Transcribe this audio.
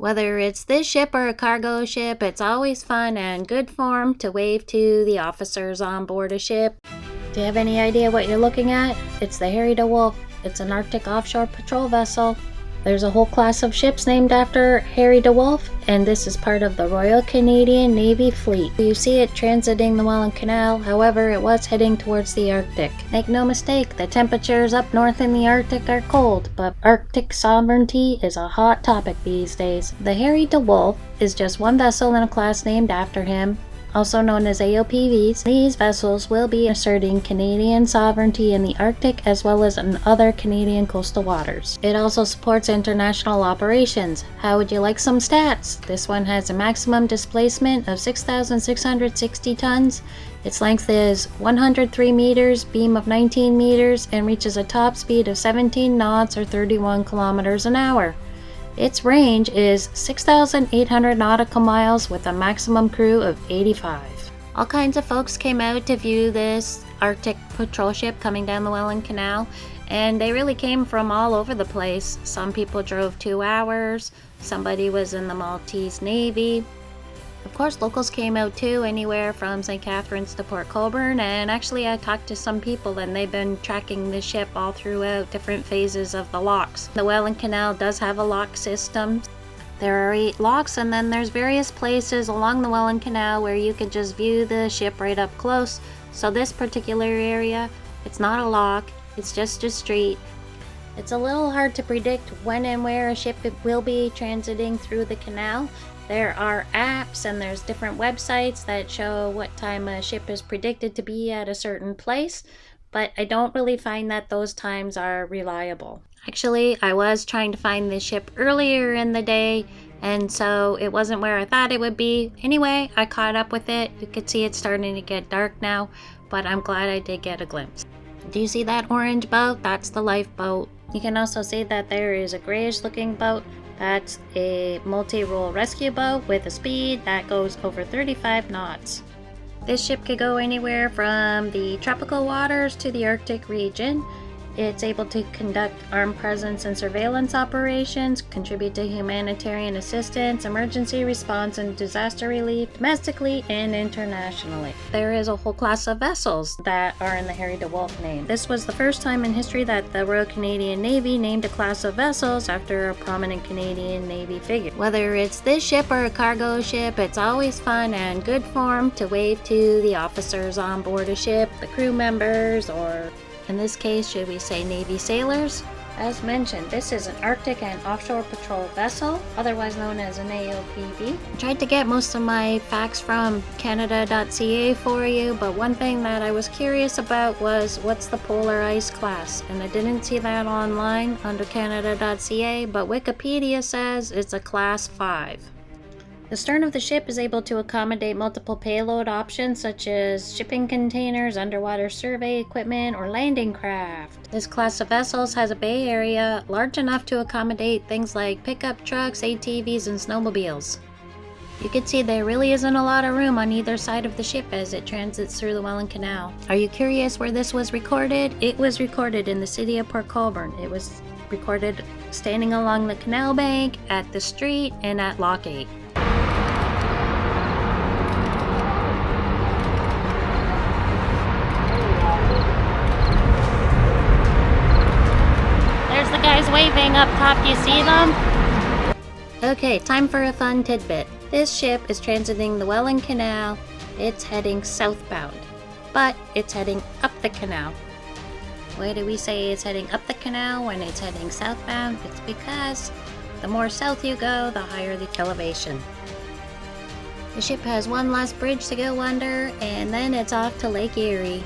Whether it's this ship or a cargo ship, it's always fun and good form to wave to the officers on board a ship. Do you have any idea what you're looking at? It's the Harry DeWolf. It's an Arctic offshore patrol vessel. There's a whole class of ships named after Harry DeWolf, and this is part of the Royal Canadian Navy fleet. You see it transiting the Welland Canal, however it was heading towards the Arctic. Make no mistake, the temperatures up north in the Arctic are cold, but Arctic sovereignty is a hot topic these days. The Harry DeWolf is just one vessel in a class named after him, also known as AOPVs. These vessels will be asserting Canadian sovereignty in the Arctic as well as in other Canadian coastal waters. It also supports international operations. How would you like some stats? This one has a maximum displacement of 6,660 tons. Its length is 103 meters, beam of 19 meters, and reaches a top speed of 17 knots or 31 kilometers an hour. Its range is 6,800 nautical miles with a maximum crew of 85. All kinds of folks came out to view this Arctic patrol ship coming down the Welland Canal, and they really came from all over the place. Some people drove 2 hours, somebody was in the Maltese Navy. Of course, locals came out too, anywhere from St. Catharines to Port Colborne, and actually I talked to some people and they've been tracking the ship all throughout different phases of the locks. The Welland Canal does have a lock system. There are 8 locks, and then there's various places along the Welland Canal where you can just view the ship right up close. So this particular area, it's not a lock, it's just a street. It's a little hard to predict when and where a ship will be transiting through the canal. There are apps and there's different websites that show what time a ship is predicted to be at a certain place, but I don't really find that those times are reliable. Actually, I was trying to find this ship earlier in the day, and so it wasn't where I thought it would be. Anyway, I caught up with it. You could see it's starting to get dark now, but I'm glad I did get a glimpse. Do you see that orange boat? That's the lifeboat. You can also see that there is a grayish looking boat. That's a multi-role rescue boat with a speed that goes over 35 knots. This ship could go anywhere from the tropical waters to the Arctic region. It's able to conduct armed presence and surveillance operations, contribute to humanitarian assistance, emergency response, and disaster relief domestically and internationally. There is a whole class of vessels that are in the Harry DeWolf name. This was the first time in history that the Royal Canadian Navy named a class of vessels after a prominent Canadian Navy figure. Whether it's this ship or a cargo ship, it's always fun and good form to wave to the officers on board a ship, the crew members, or in this case, should we say Navy sailors? As mentioned, this is an Arctic and offshore patrol vessel, otherwise known as an AOPV. I tried to get most of my facts from Canada.ca for you, but one thing that I was curious about was what's the polar ice class, and I didn't see that online under Canada.ca, but Wikipedia says it's a class 5. The stern of the ship is able to accommodate multiple payload options such as shipping containers, underwater survey equipment, or landing craft. This class of vessels has a bay area large enough to accommodate things like pickup trucks, ATVs, and snowmobiles. You can see there really isn't a lot of room on either side of the ship as it transits through the Welland Canal. Are you curious where this was recorded? It was recorded in the city of Port Colborne. It was recorded standing along the canal bank, at the street, and at Lock 8. Waving up top, you see them? Okay, time for a fun tidbit. This ship is transiting the Welland Canal. It's heading southbound, but it's heading up the canal. Why do we say it's heading up the canal when it's heading southbound? It's because the more south you go, the higher the elevation. The ship has one last bridge to go under, and then it's off to Lake Erie.